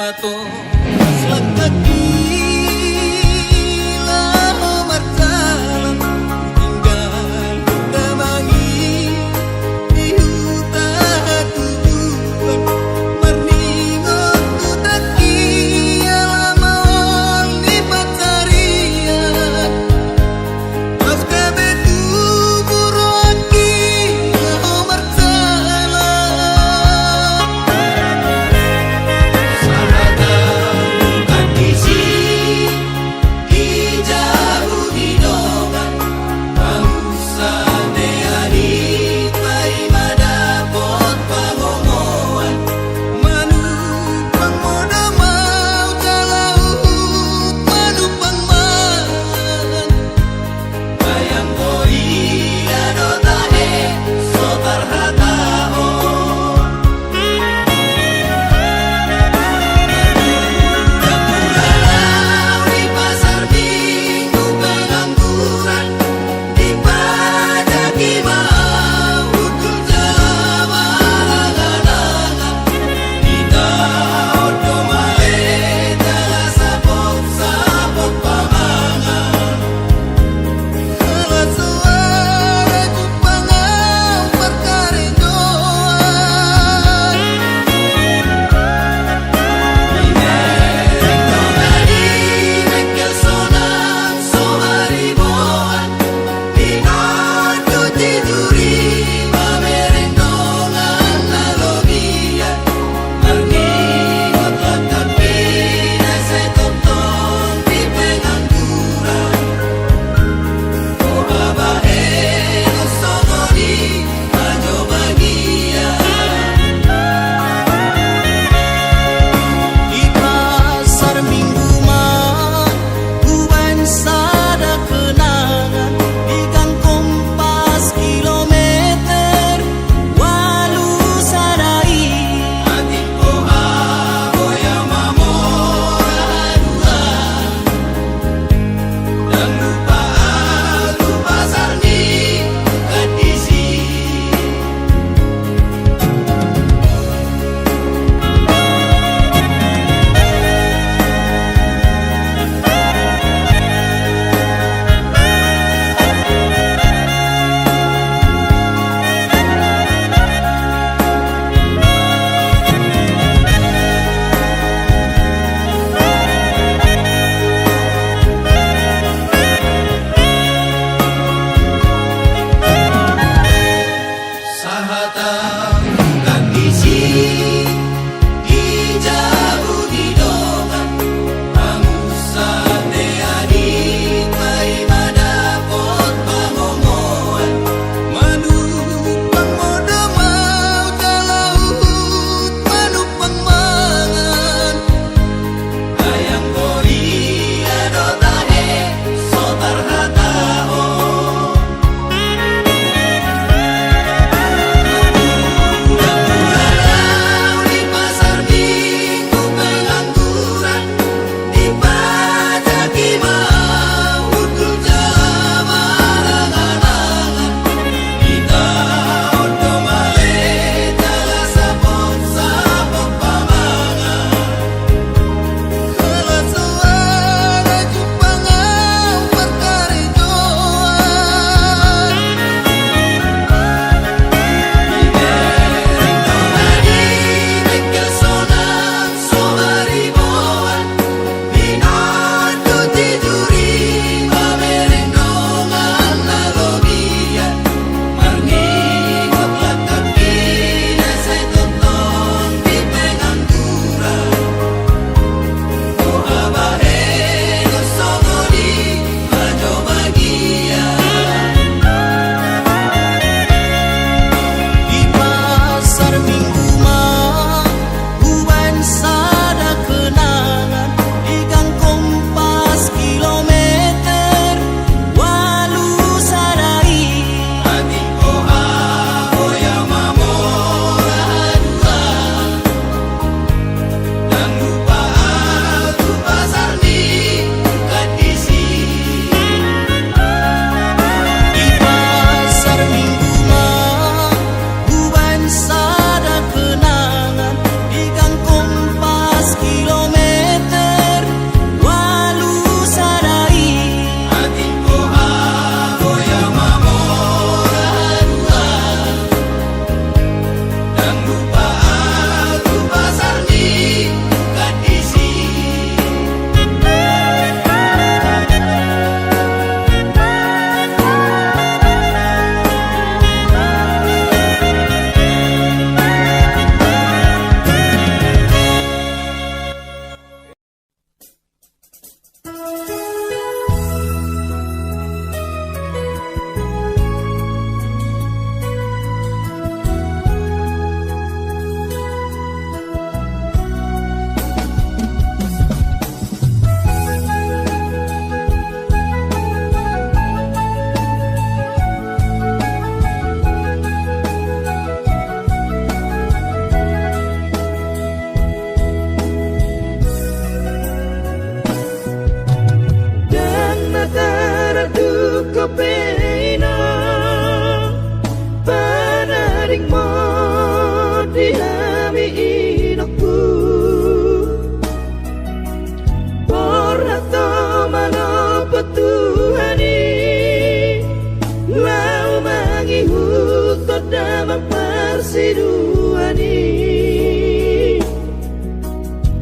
mato selagi lah martalan tinggal damai di hutan tujuan merningot tu taki alamon di pacarian pas kebetu buroki lah martalan Sarada bukan isi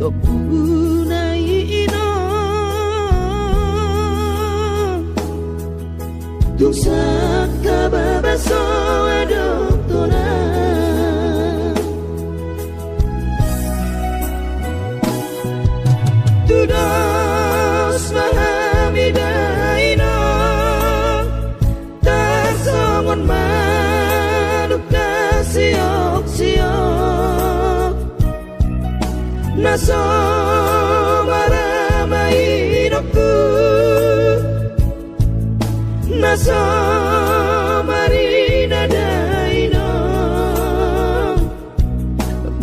topunay ino tung sa kababaso adoptona tudos mahamidaino tasongon manuk siok-siok naso maramainoku naso marina daino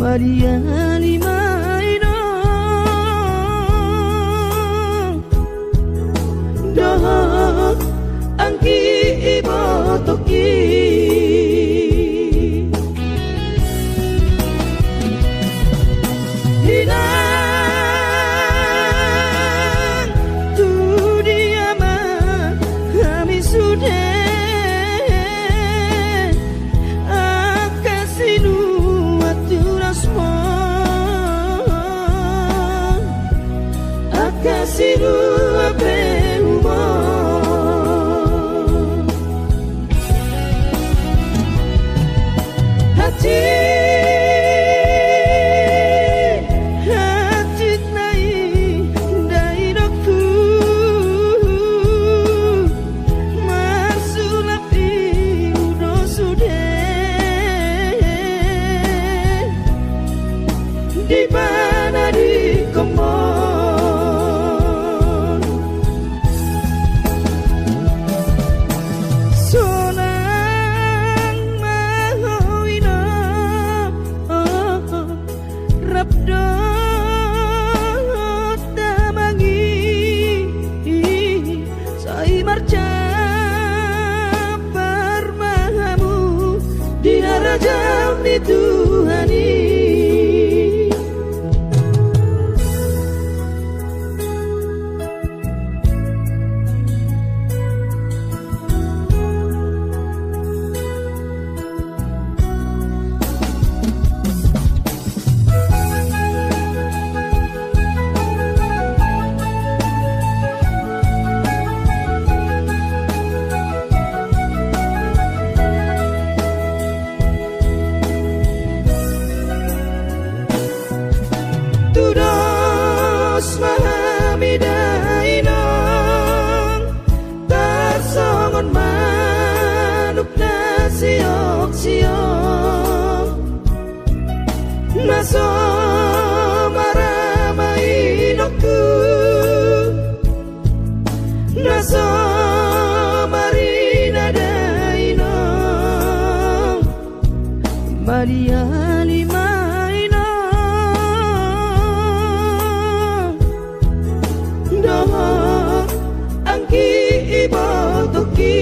mariani maino doh angki ibotoki naso maramainoku naso marina daino mariani maino doh angki ibotoki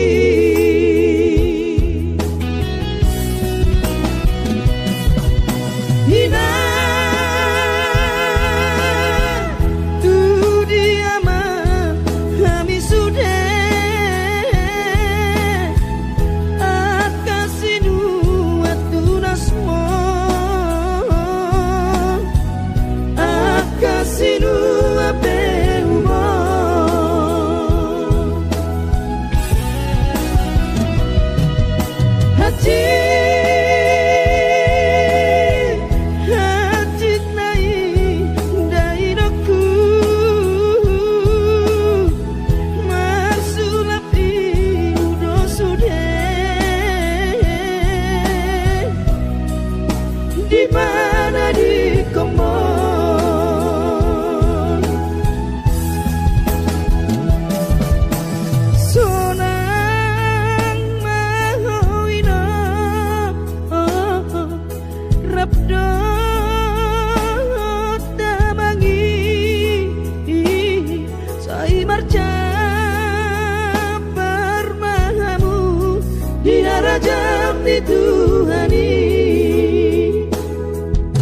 Tuhani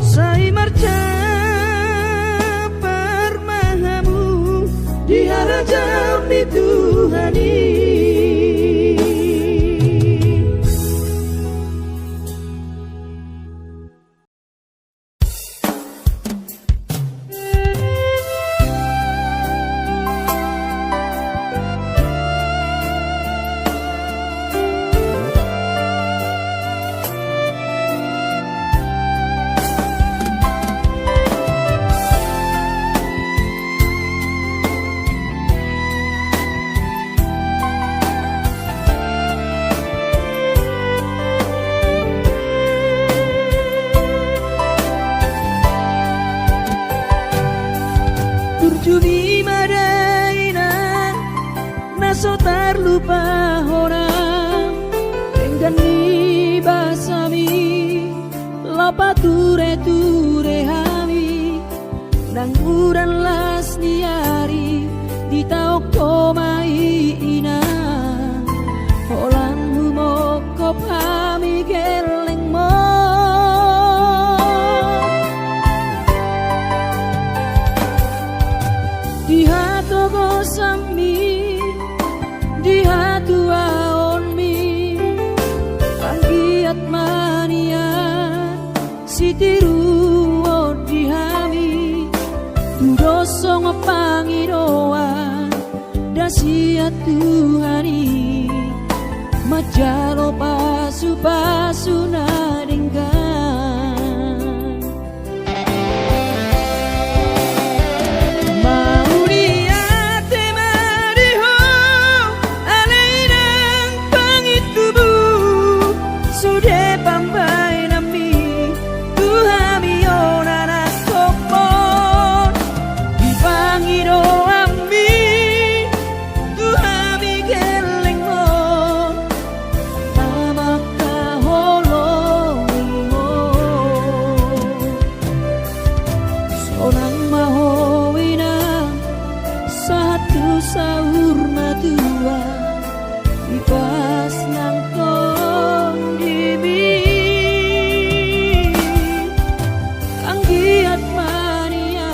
sai marca parmahamu di harajam di Tuhani. Turjumi madaina naso terlupa orang Tenggani basami Lapa ture hami Nang uran las niari Di tau komai ina Holang humoko pami geleng mo Di hatu gosami Di hatu aonmi Anggiat mania Sitiru odihami Dudosong pangidoan Dasia Tuhani Majalo pasu nadenggan Mau diate mariho Alainang pangitubu Sude pambai nami Tuhami onana kopon Di pangido ambi Tuhami geleng mo Namaka holongi mo Sonang mahowina Satu sahur matua Ipas nang tong dimi Anggiat mania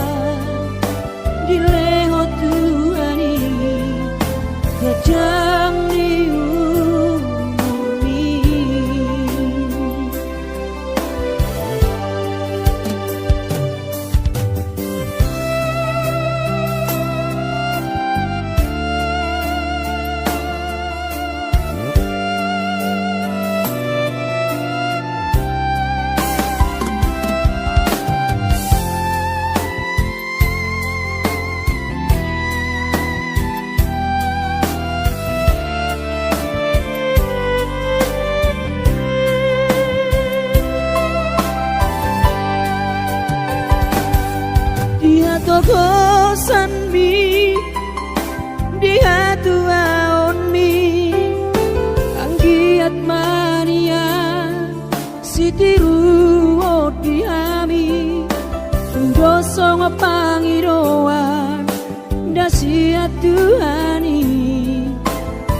Dileho Tuhani Gajang diumumi Dia togosan mi Dia tuaon mi Anggiat mania Sitiru odihami Dosong pangidoan Dasia Tuhani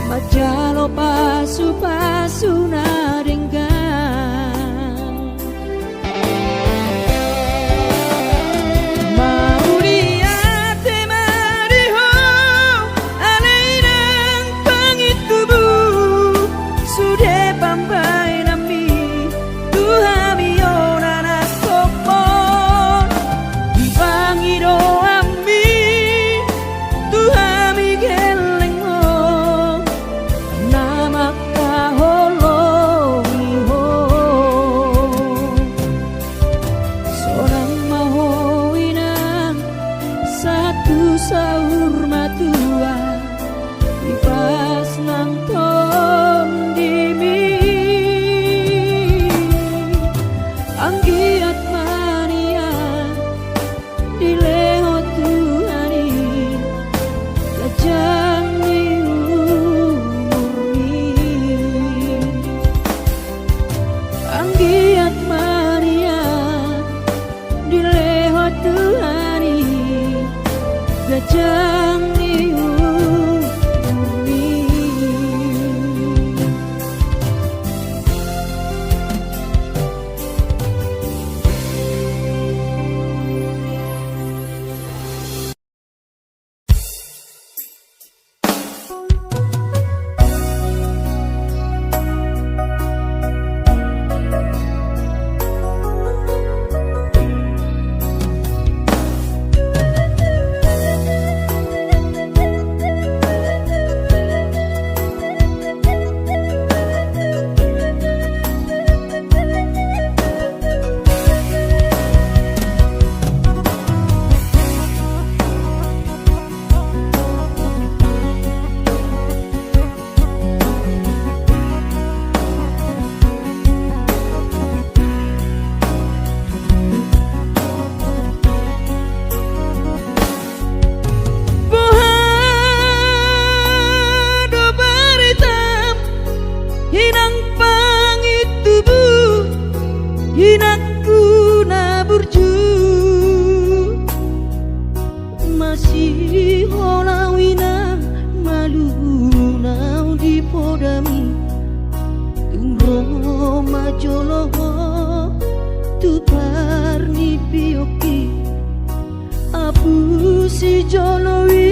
Majalo pasu nadenggan Mau diate mariho Alainang pangitubu Sude pambai nami Tuhami onana kopon Di pangido ambi Tuhami geleng mo Namaka holongi ho Sonang mahowinang Satu sahur matua Ipas nang tong dimi Anggiat mania Dileho Tuhani Gajang diumumi Anggiat mania Dileho Tuhani Gajang diumumi masih holawina malunau di podami tungro majoloho tu parni pioki abu si jolowi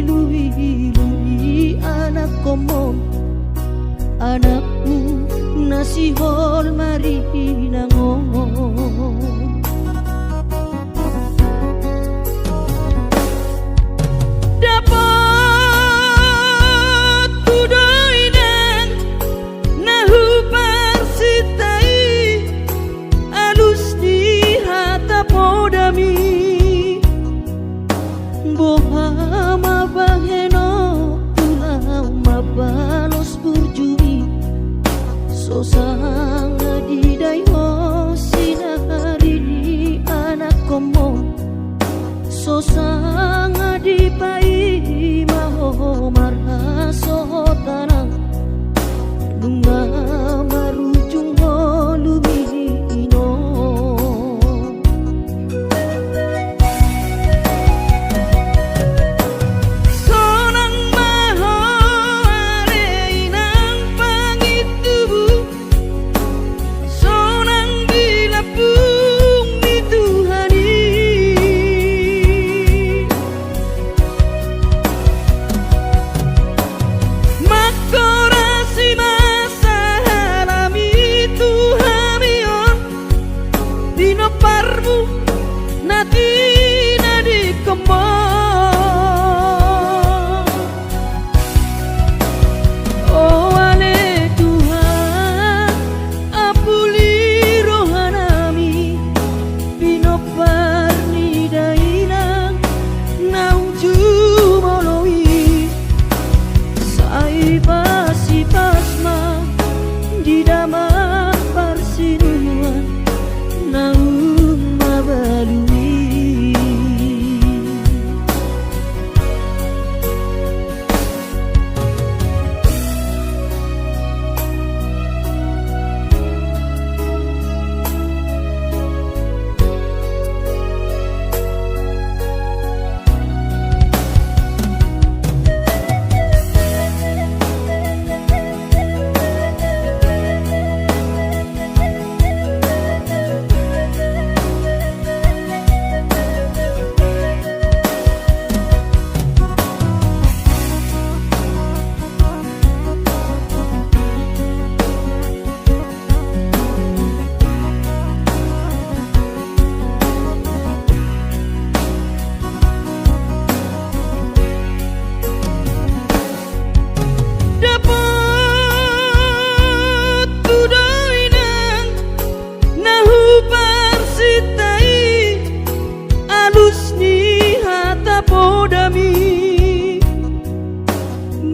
luwi anak komom anakmu nasi hol mari nangong Bohama baheno pulau mabalos burjumi sosanga di dayo sinari di anak komo sosanga di pai maho marha sohotana dunga marujung holumino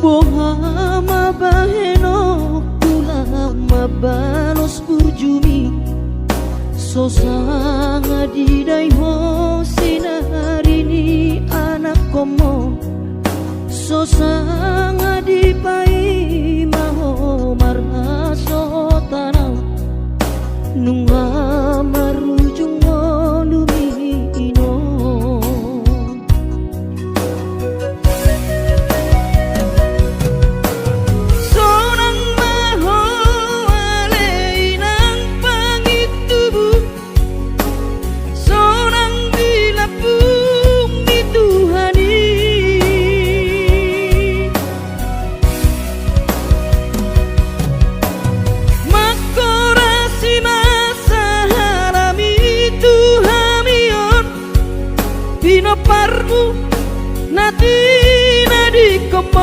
Bohama baheno pulau mabalos burjumi sosanga di dayo sinari ni anak komo sosanga di pai maho marha sotanau nunga marujung lumino Pino parmu natina di kemon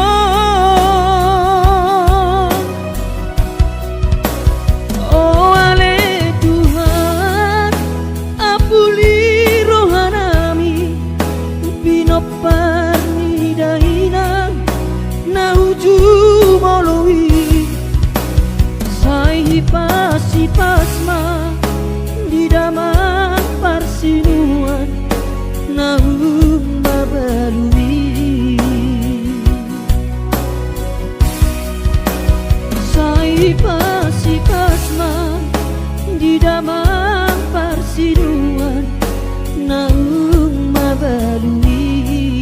oh ale Tuhan apuli rohanami pino parni daina nauju molowi sai pasi pasma di daman parsinuan babalui sai pasi pasma di damang parsiduan naung mabalui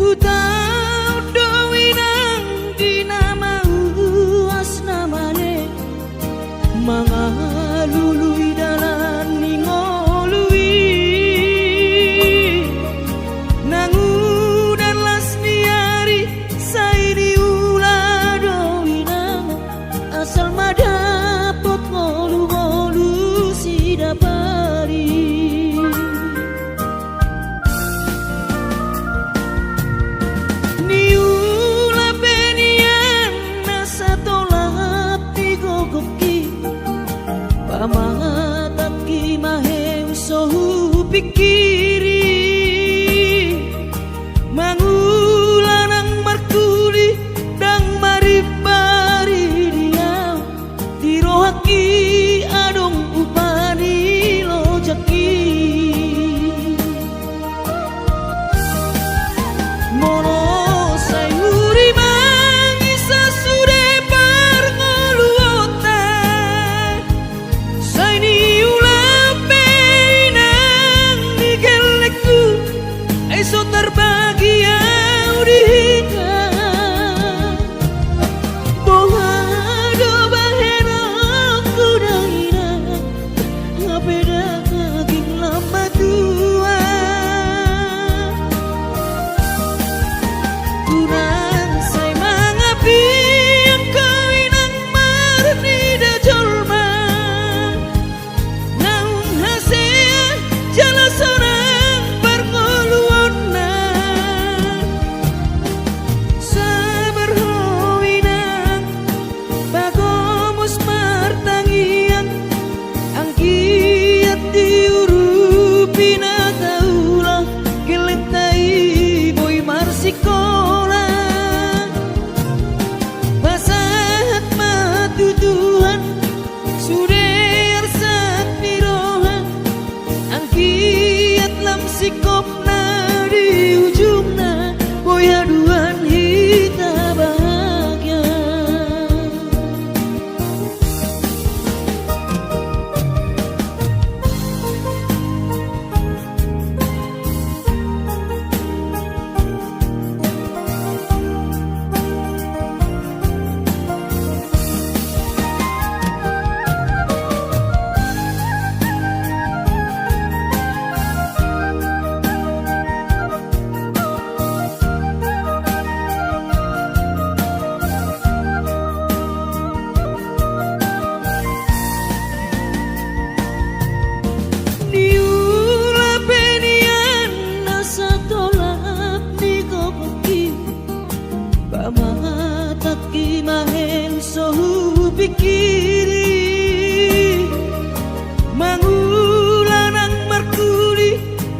ku tahu dowinang dinamau asnamane mangalului dalan ningolui nangu dan lasniari sairi ula dowinang asal madapot ngolu-ngolu si dapari niula benian nasa tolap digogoki pamatat ki maheng sohu pikiri mangulanang markuli dang maribari dia dirohaki adong upani lojaki mono sayuri mangisa sude parngoluota saini ulape inang nigelekku eso terbagi audika bohado bahena kudaina ngapeda kaging lama tua kurang say mangapi ang kawinang marni da jolma naung hasea jala sorang parngoluon na sabar howinang bagomos martangiang ang kiat diurupi na taulah geletai boy marsikola basahat matutuhan suder sak nirohan ang kiat lam sikop na di ujung na boy haduan hita bahagia niula benian nasa tolap digogoki pamatat ki maheng sohu pikiri mangulanang markuli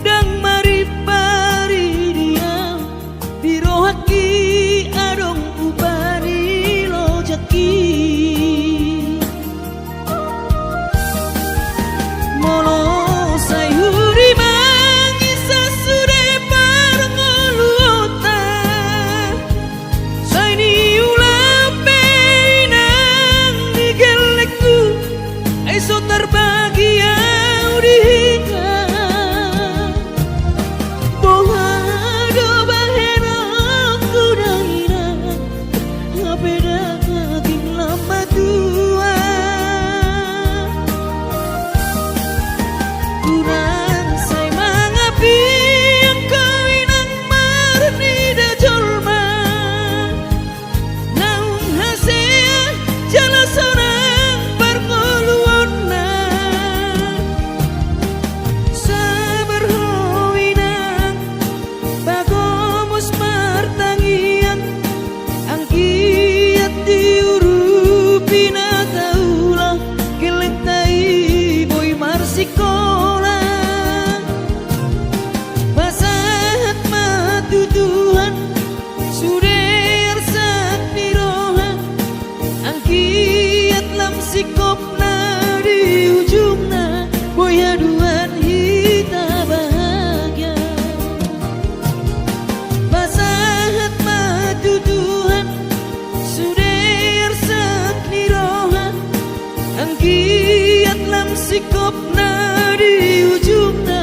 dang maripari dia dirohaki adong upani lojaki mono sayuri mangisa sude parngoluota saini ulape inang nigelekku eso terbagi audika bohado bahena kudaina ngapeda kaging lama tua kurang say mangapi ang kawinang marni da jolma naung hasea jala sorang parngoluon na sabar howinang bagomos martangiang ang kiat diurupi na taulah geletai boy marsikola basahat matutuhan suder sak nirohan ang kiat lam sikop na di ujung na boy haduan hita bahagia basahat matutuhan suder sak nirohan ang kiat lam sikop na di ujung na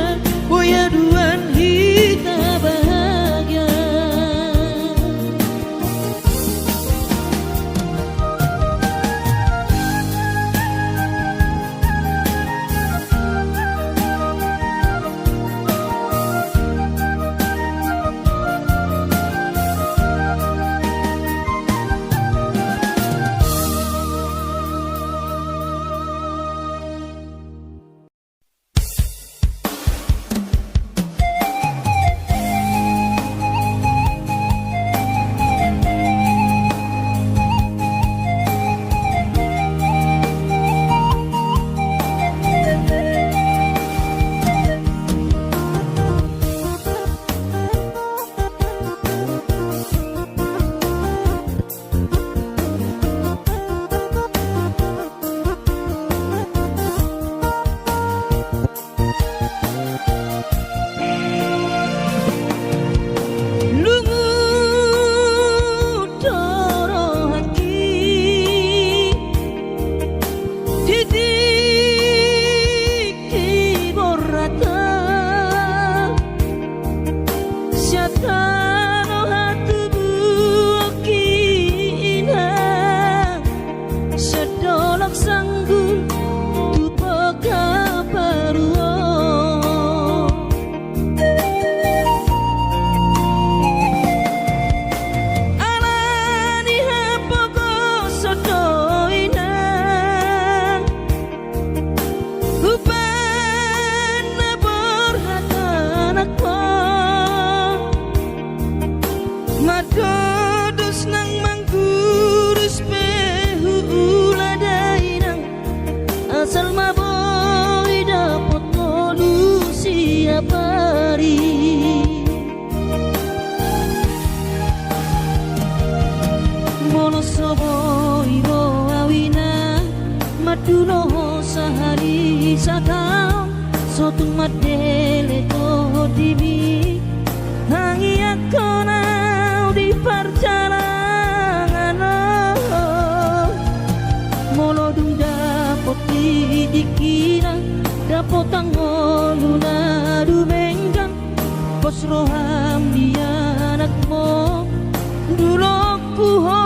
boy haduan hita bahagia no hatu buokina sedolok sanggul tupo kaparuo alani hapoko sodoina upana borhatanakko madodos nang manggurus behula dainang asal maboy dapat molusi apari mono soboy ro awina maduno sahari satao sotung madele to dibi hangi ako na di perjalanan molodung dapot didikina dapot ang oluna dumenggang kos roham di anak mo dulok kuho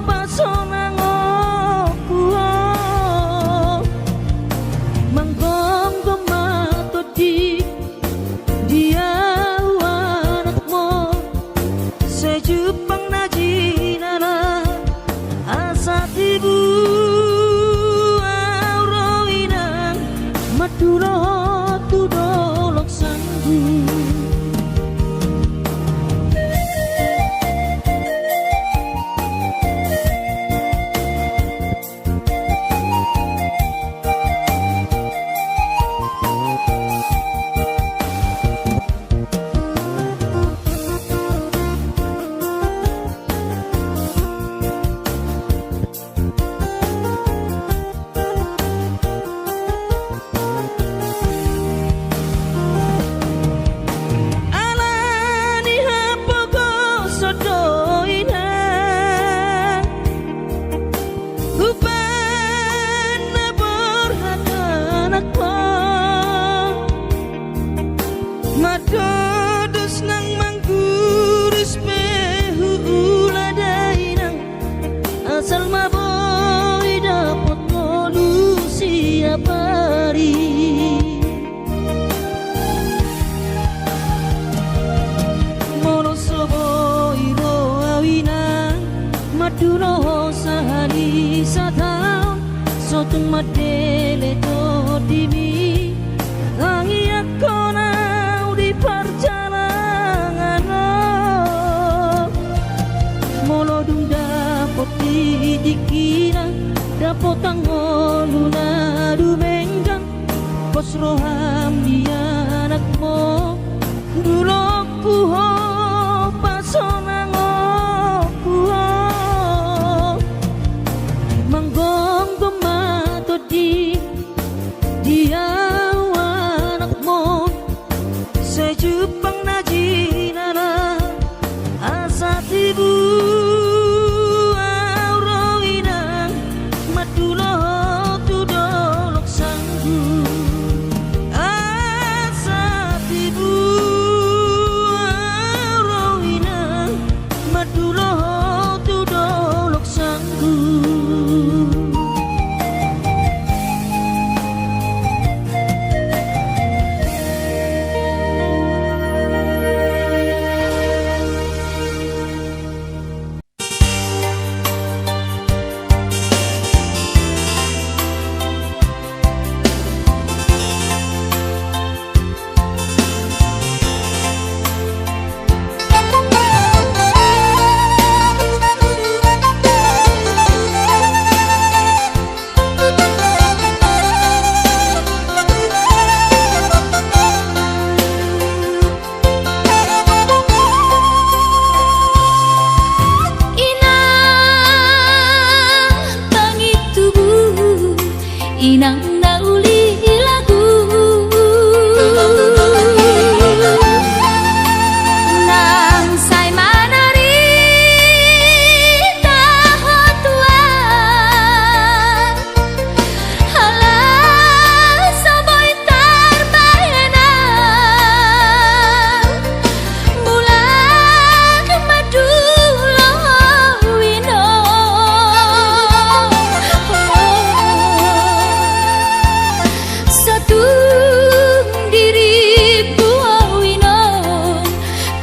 pasonang kuho manggonggong mato di dia anak mo sejupang najinana asa tibu auroinang madulo tudolok sanggu alani hapoko sodoina upana borhatanakko madodos nang manggurus behula dainang asal maboy dapat molusi apari mono soboy ro awina maduno sahari satao sotung madele to dimi hangi ako na di perjalanan molodung dapot didikina dapot ang oluna dumenggang kos roham di anak mo dulok kuho pasonang kuho manggonggong mato di dia anak mo sejupang najinana asa tibu auroinang madulo tudolok sanggu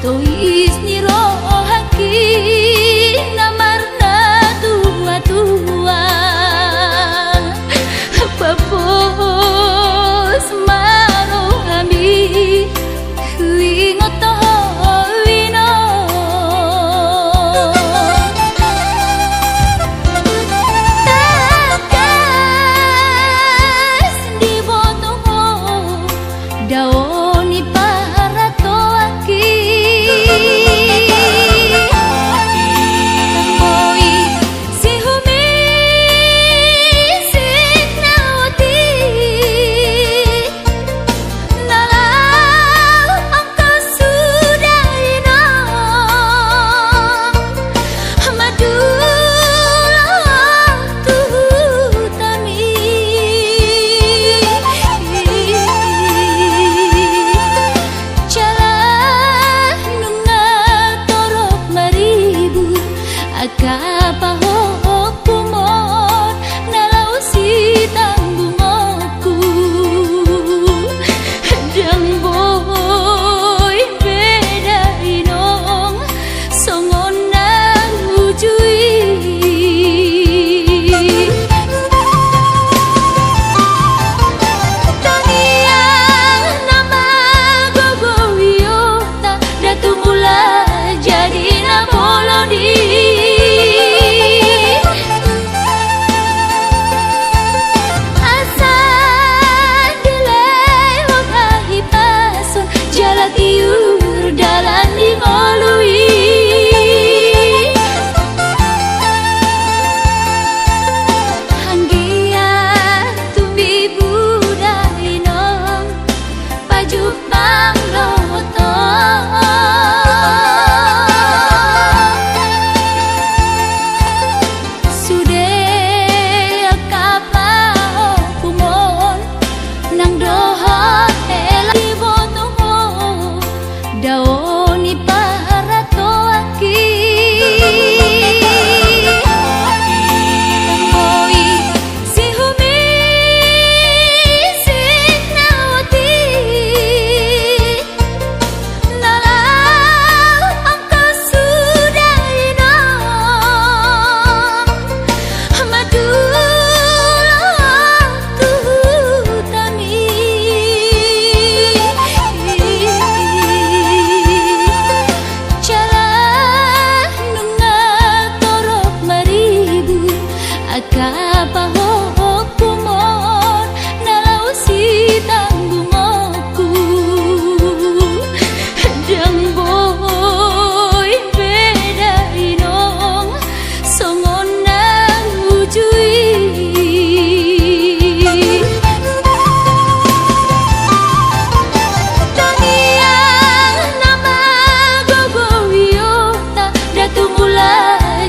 tois ni rohaki namarna tua-tua papos marohami kuingoto wino takas di botoho daoni para toaki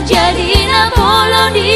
jadi na boloni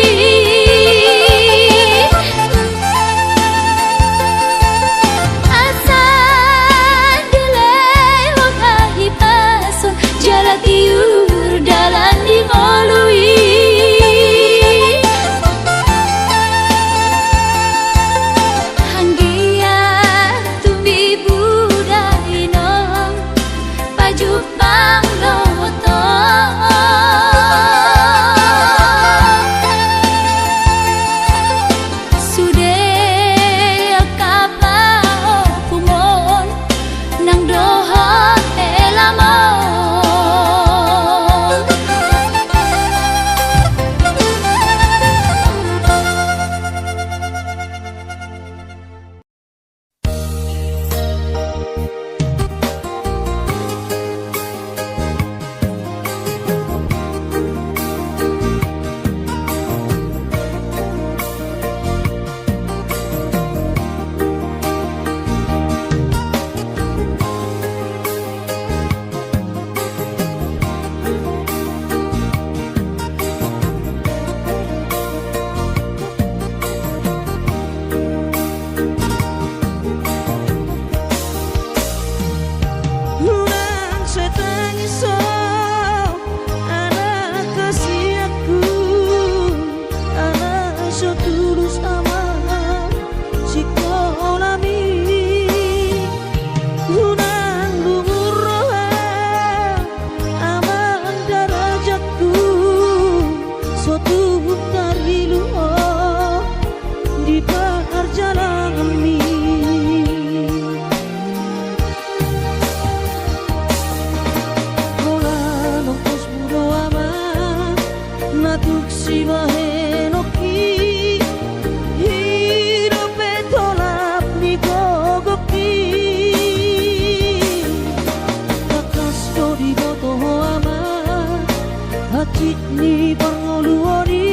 hati ni pangoluoni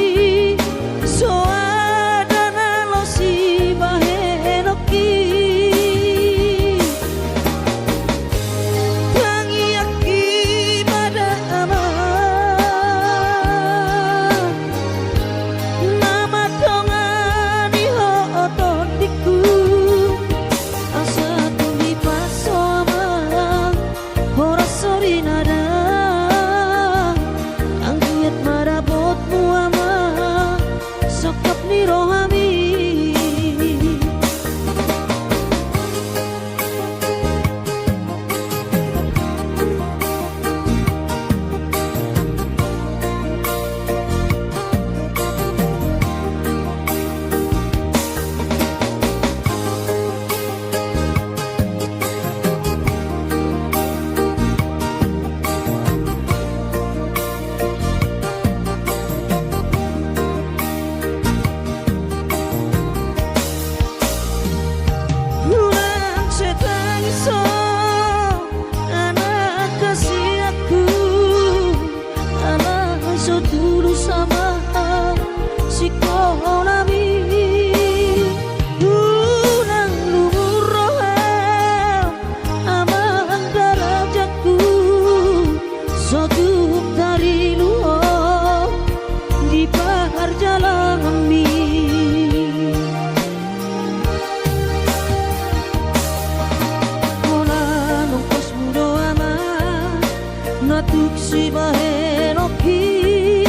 soadana losi bahenoki tangi aki pada aman nama dongani ho ototiku asa tumi paso amang ora sori nada angkiat marabotmu amang sokap ni rohami Ulang setangiso anak kasih aku anak so dulu sama si konami ulang lumur roham amang darajaku so dari luar di perjalanan mi natuk si bahenoki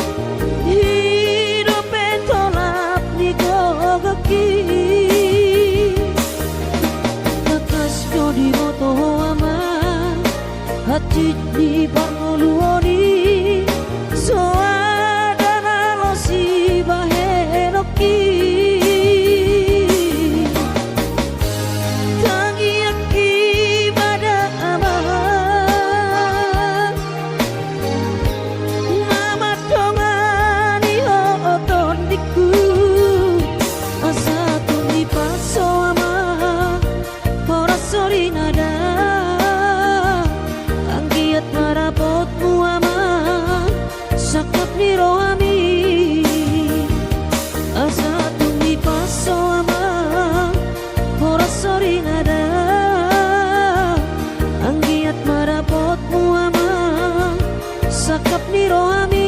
hidup tolap ni gogaki nakas ko di moto ama hati di pangoluoni so adana losi bahenoki tangi aki pada aman nama dongani ho ototiku asa tumi paso amang ora sori nada angkiat marabotmu amang sakap ni rohami asa tumi paso amang ora sori nada angkiat marabotmu amang sakap ni rohami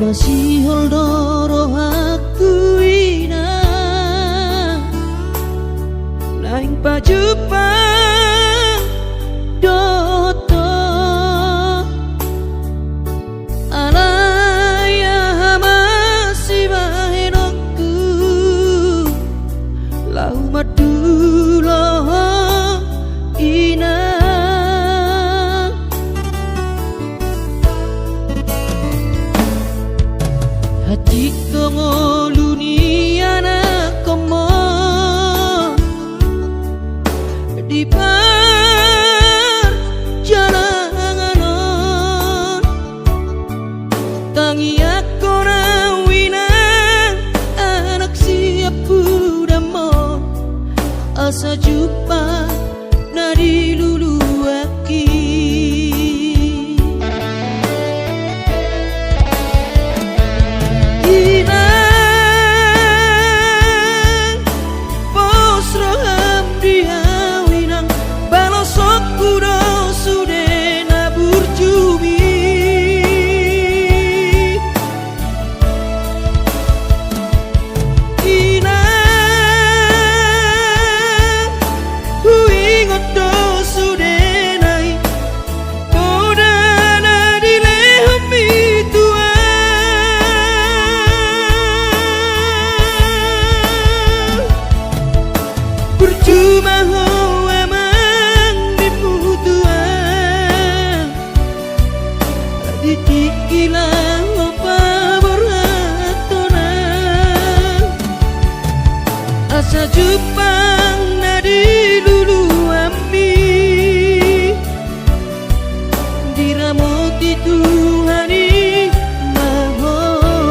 masih holdoro aku ina lain pajupang doto alaya masih bahenoku lau madulo ina hati kongoluni anak komo di perjalanan tangi aku rawinan anak siap budamon asa jumpa nadi lulu aki ingat dosu Jepang nadi lulu ami diramoti Tuhani mahon.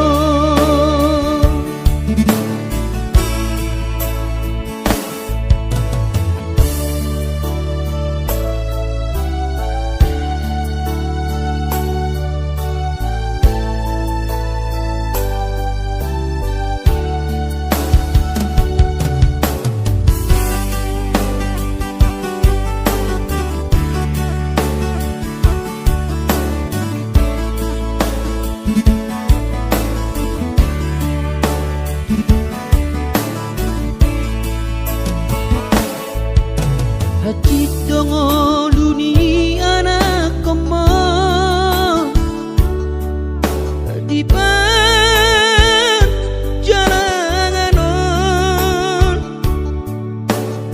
Hati dongo luni anak koma di perjalanan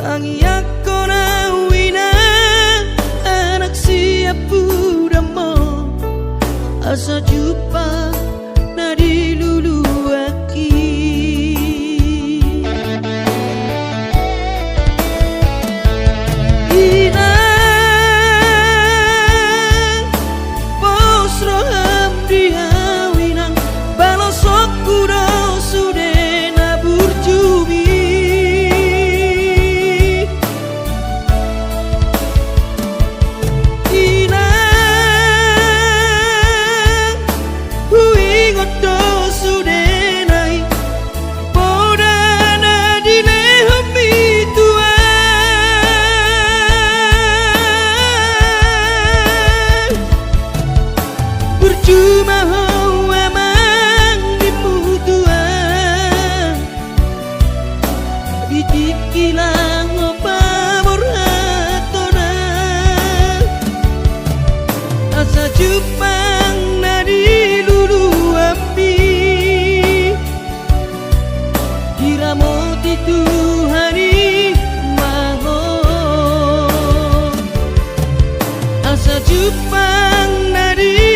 tangi aku nawina anak siapu damo asa jumpa nadi lulu aki. Cuma hawa mang dimutuan ditikilang opa murhatona asa Jepang nadi lulu api diramoti Tuhani mahon asa Jepang nadi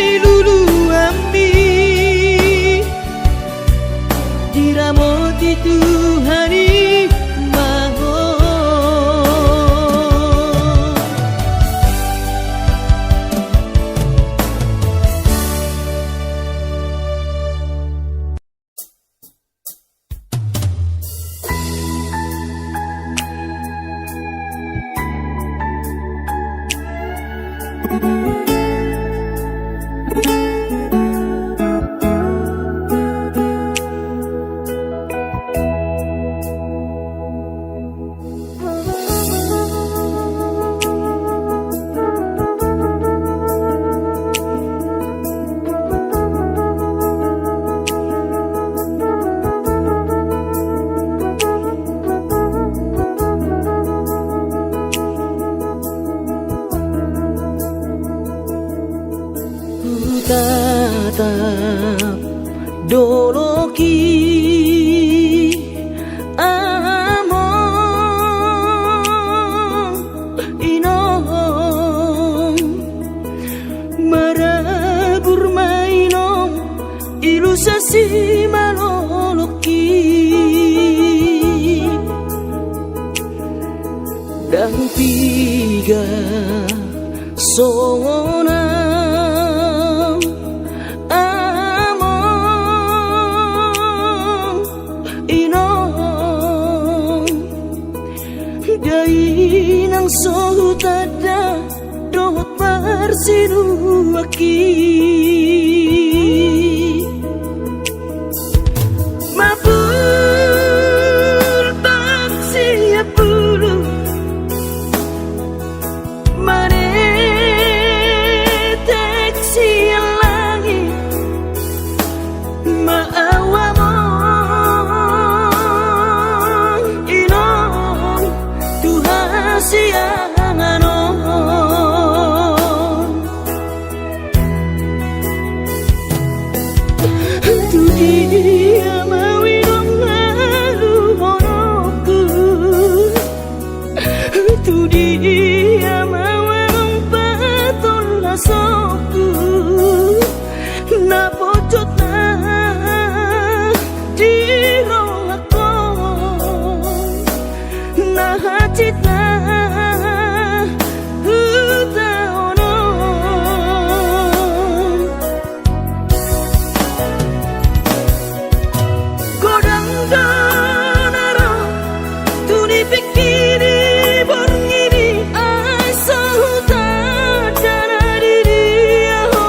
diramoti Tuhani mahon. Tatap doloki among inom marabur mainom ilusasi maloloki dan tiga sona dainang sohutada dohot parsinu aki mabur tak siap bulu mane teksi langit maawamo sianganon tu dia mawinong lalu honoku tu dia mawinong patol lasoku na pocot na di rolakon Nahacita Utaono Godang donaro Tuni pikiri borngiri Ai sahuta dana diri Aho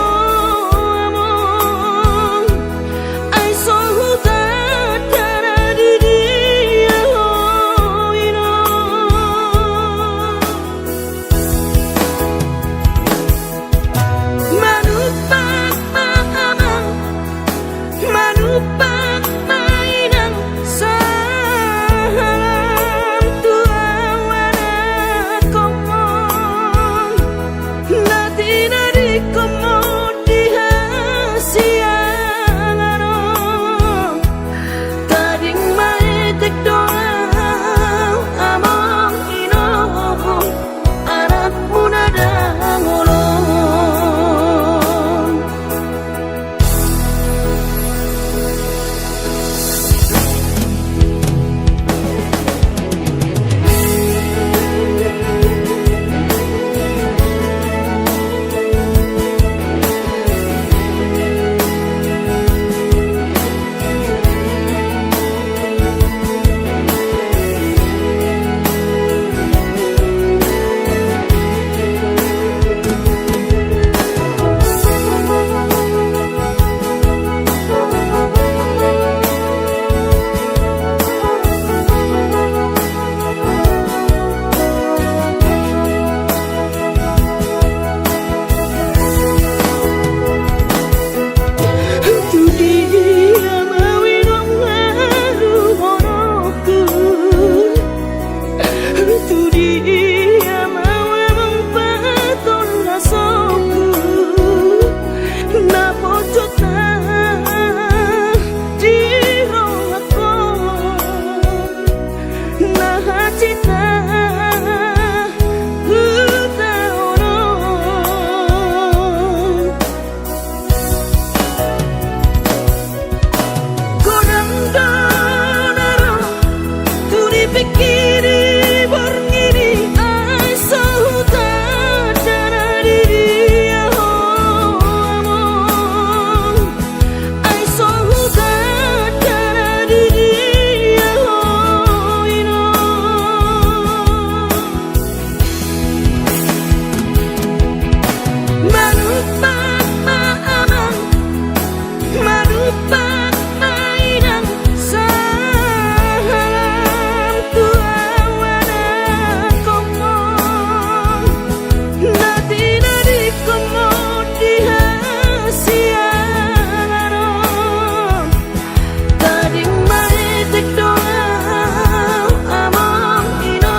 among Ai sahuta dana diri Aho ino Manupak mahamang Manupak mainang Saham tuawana komong Nati nari komong dihasiangano Tading maitek doang among ino Anak muna dangolong Pikiri borngiri ai sahuta dana diri Aho among Ai sahuta dana diri Aho ino Manupak maamang Manupak mainang Saham tuawana komong Nati nari komong dihasiangano Tading maitek doang among ino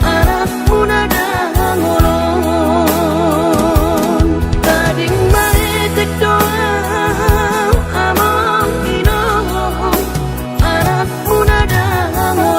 Anak muna dangolong Tading maitek doang among ino Anak muna dangolong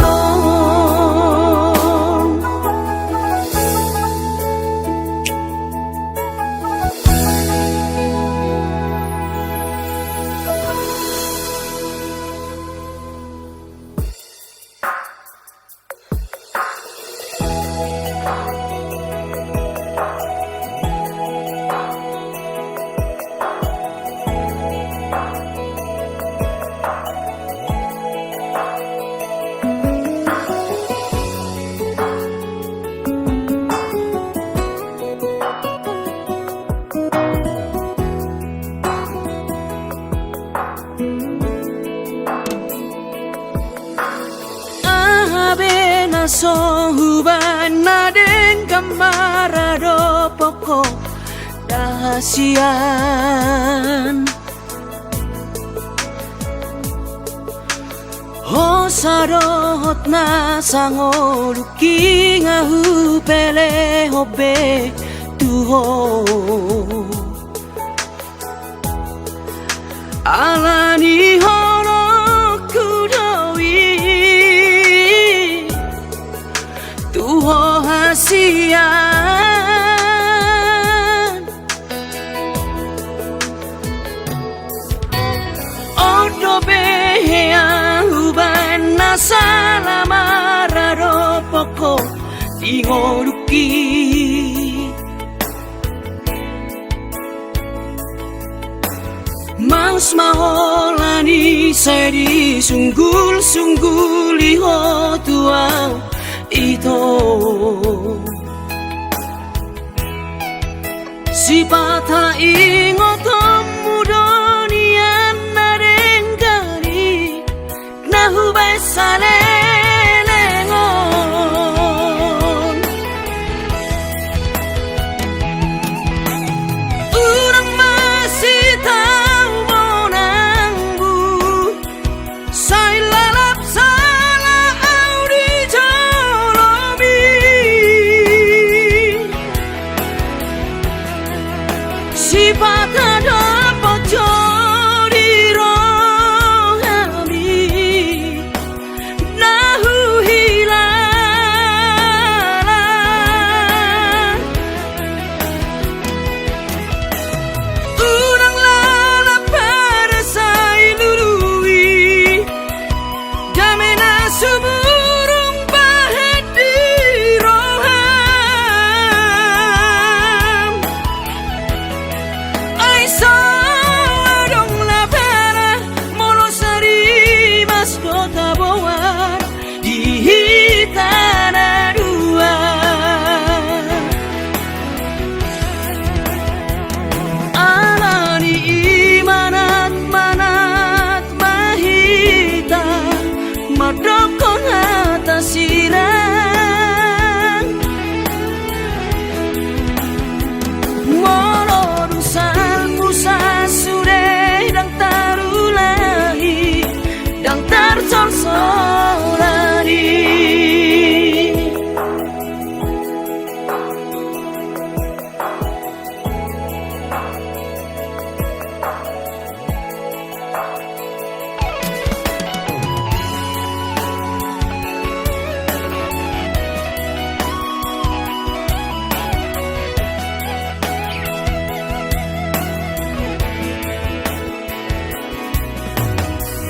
Abe na sohuban na den kamarado poko dahasian Hosarot na sangoluki ngahu pele hobe tuho Alani horo kudowi Tuho hasian Odo behea uban na salamarado ingoluki Mas maholani seri sunggul-sunggul liho tuau ito Sipata ingotom mudonian narengkari Nahu besale lengon Urang masih tahu monangbu Saya lalap salah audi jolomi Sipata dapat jodi rohami Nahu hilang Urang lalap pada saya lului Damena suburung bahet di roham Ay sawadong lapera molosari mas kota bawah di hitana dua Alani manat mahita madokon hata sirang Morodusan musa sure dang tarulahi dang tarsorsorani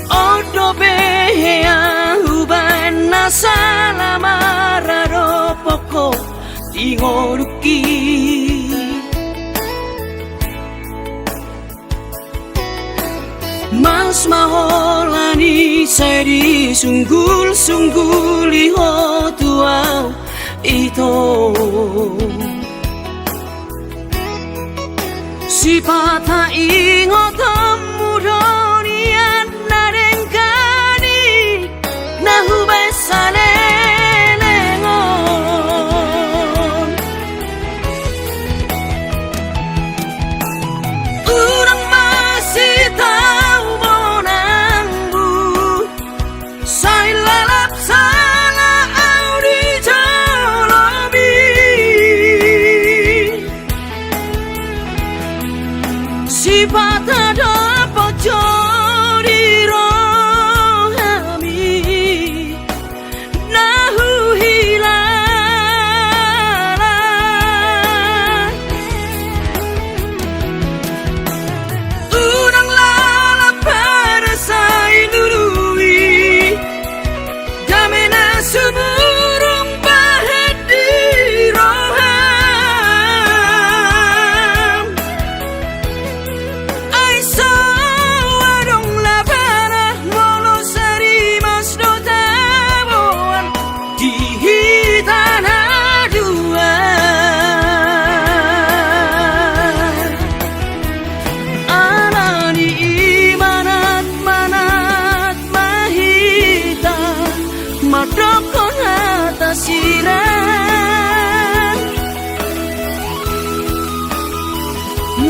Odo behea uban nasala mararo poko ingoluki Mas maholani seri sunggul-sunggul liho tuau ito Sipata ingotom mudonian narengkani Nahu besale lengon Urang masih tahu monangbu Saya lalap salah audi jolomi Sipata dapat jodi rohami Nahu hilang Urang lalap pada saya lului Damena suburung bahet di roham Ay sawadong lapana molosari mas dotaboan di hitana dua Alani manat mahita madokon hata sirang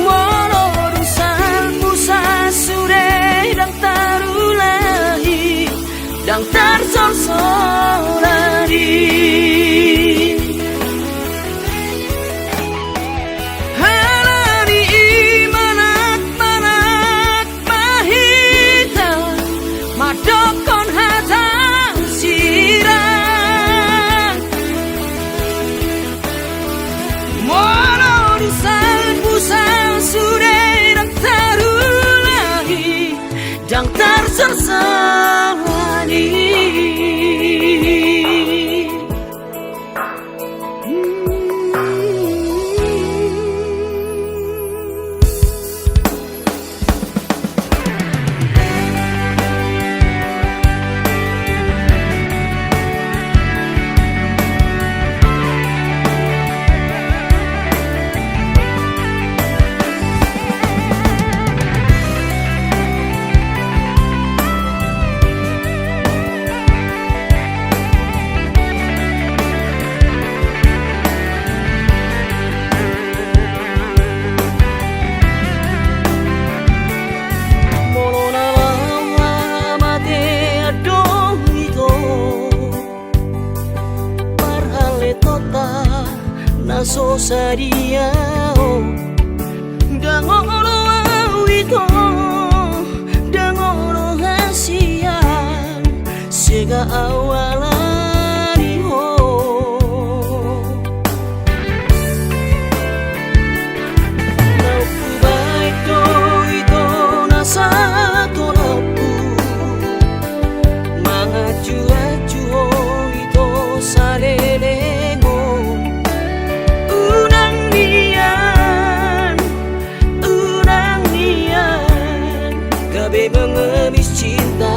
Morodusan musa sure dang tarulahi dang tarsorsorani Halani manat mahita madokon hata sirang kota naso sadia dangolo awito dangolo hasian sega awalani ho naupu baito ito nasa torapu mangaju-aju ito salelego unang nian gabe mengemis cinta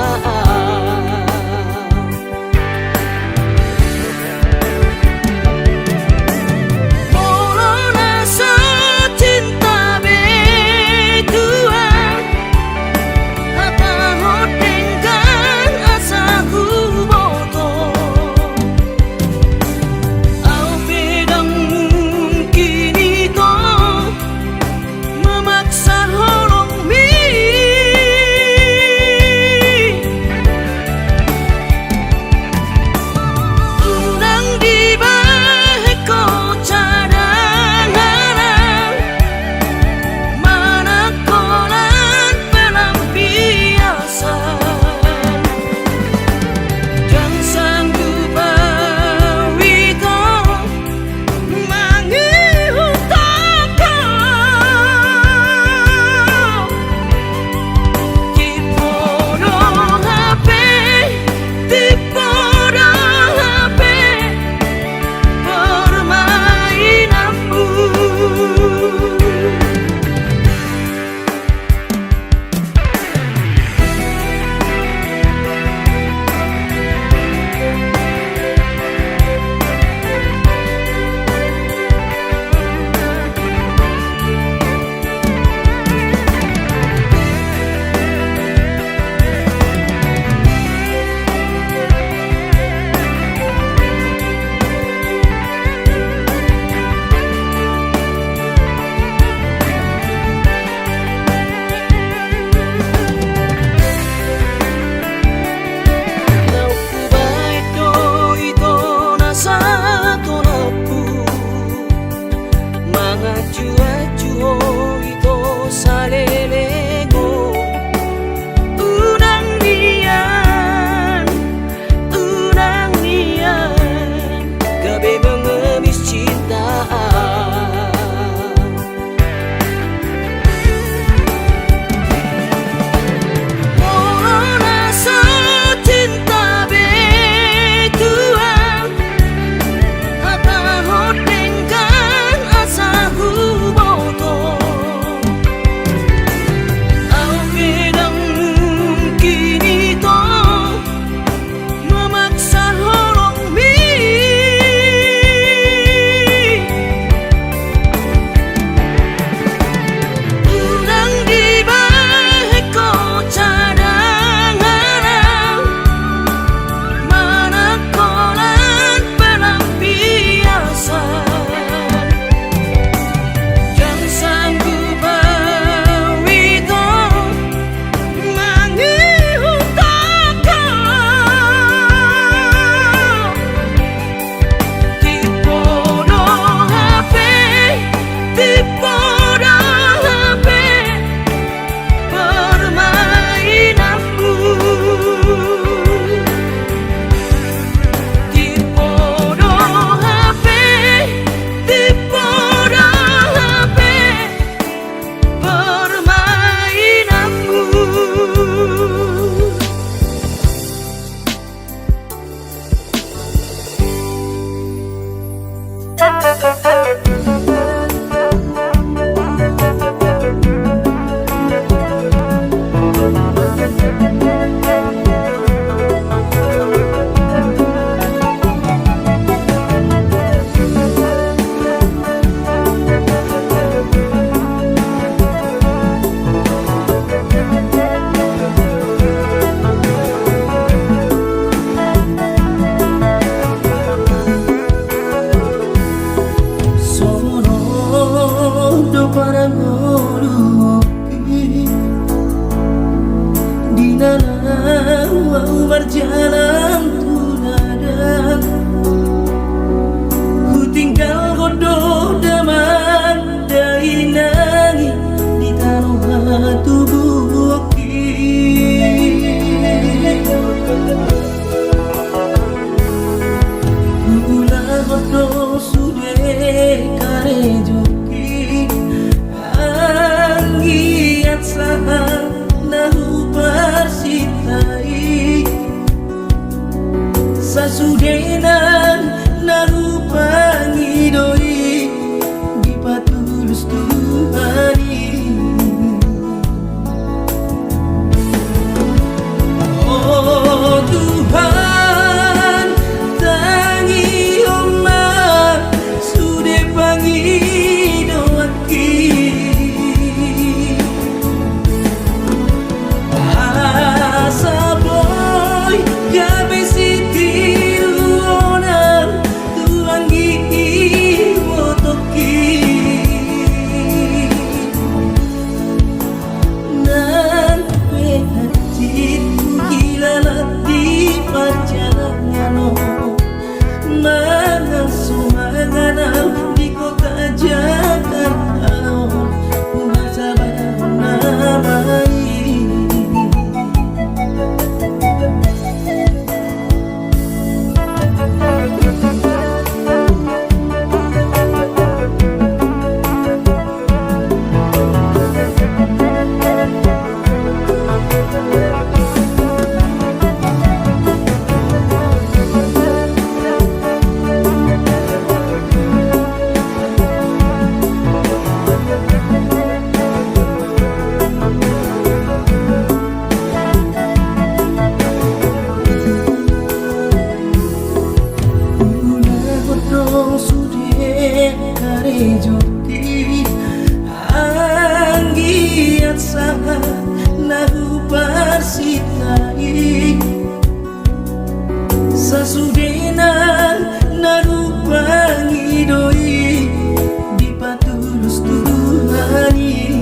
Sasudenan narupangi doi di patulus Tuhani. Oh Tuhan, tangi omah sude pangi doaki. Asa boy gabe siti luona tuangi motoki. Nan penhati di perjalanan mana sumanganal di kota Jakarta masa namai. Joti anggiat sangat nahu parsitai sasudenan nahu pangi doi di patulus Tuhani.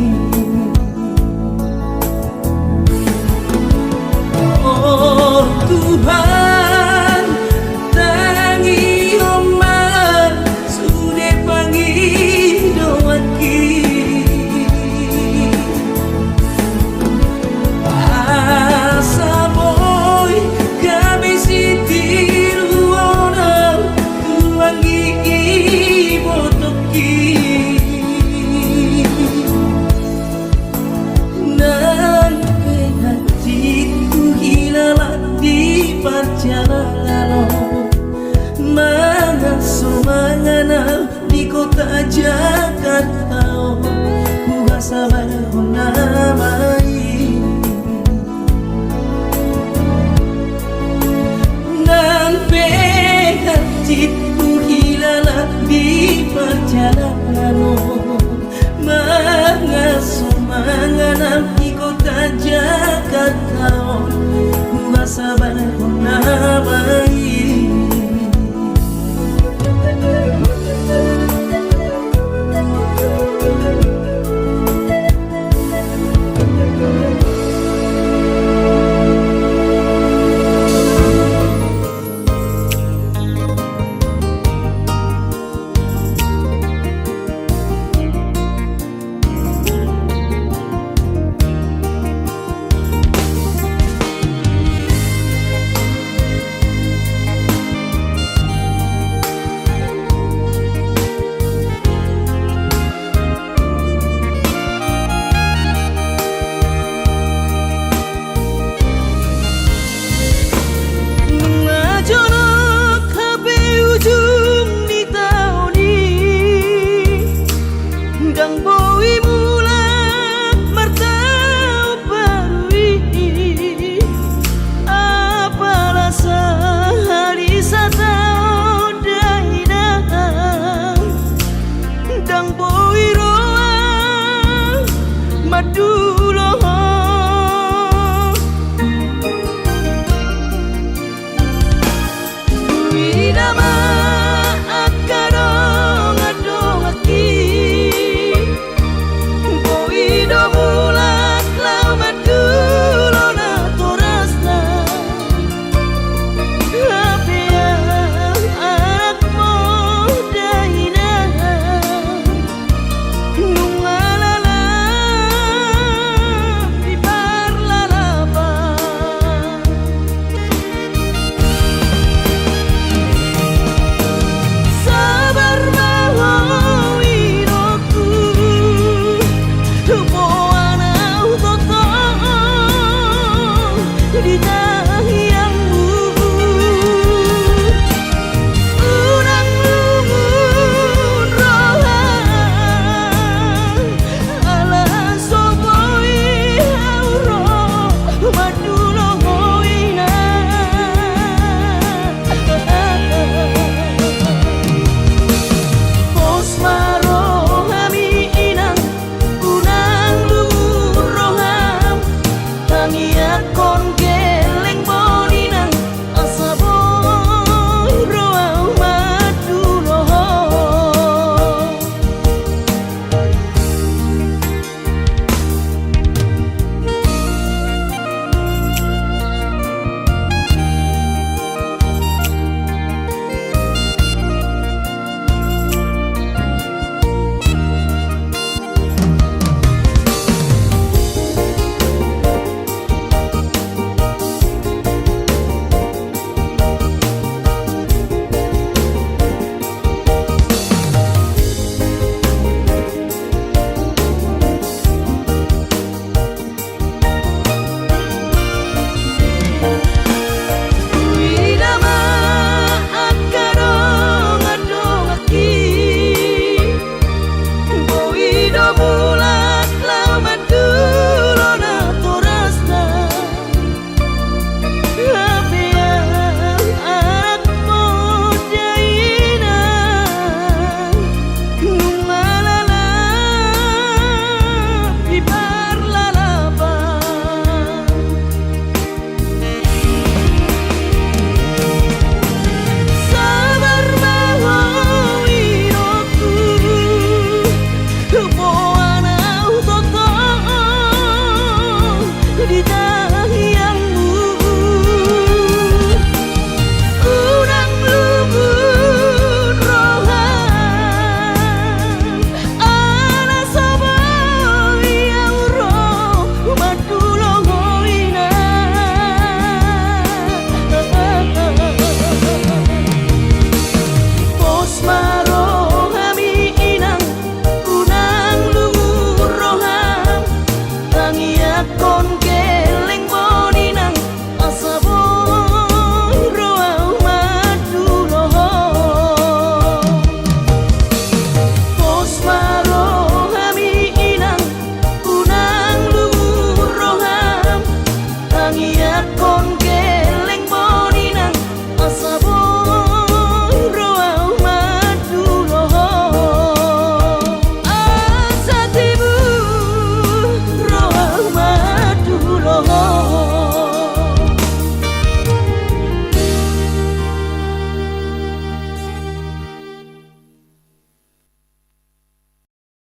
Oh Tuhan, tangi omah sude pangi doaki. Asa boy gabe siti luona tuangi botoki. Nan penhati hilala di perjalanan mana sumanganal di kota Jakarta ku sabar nama.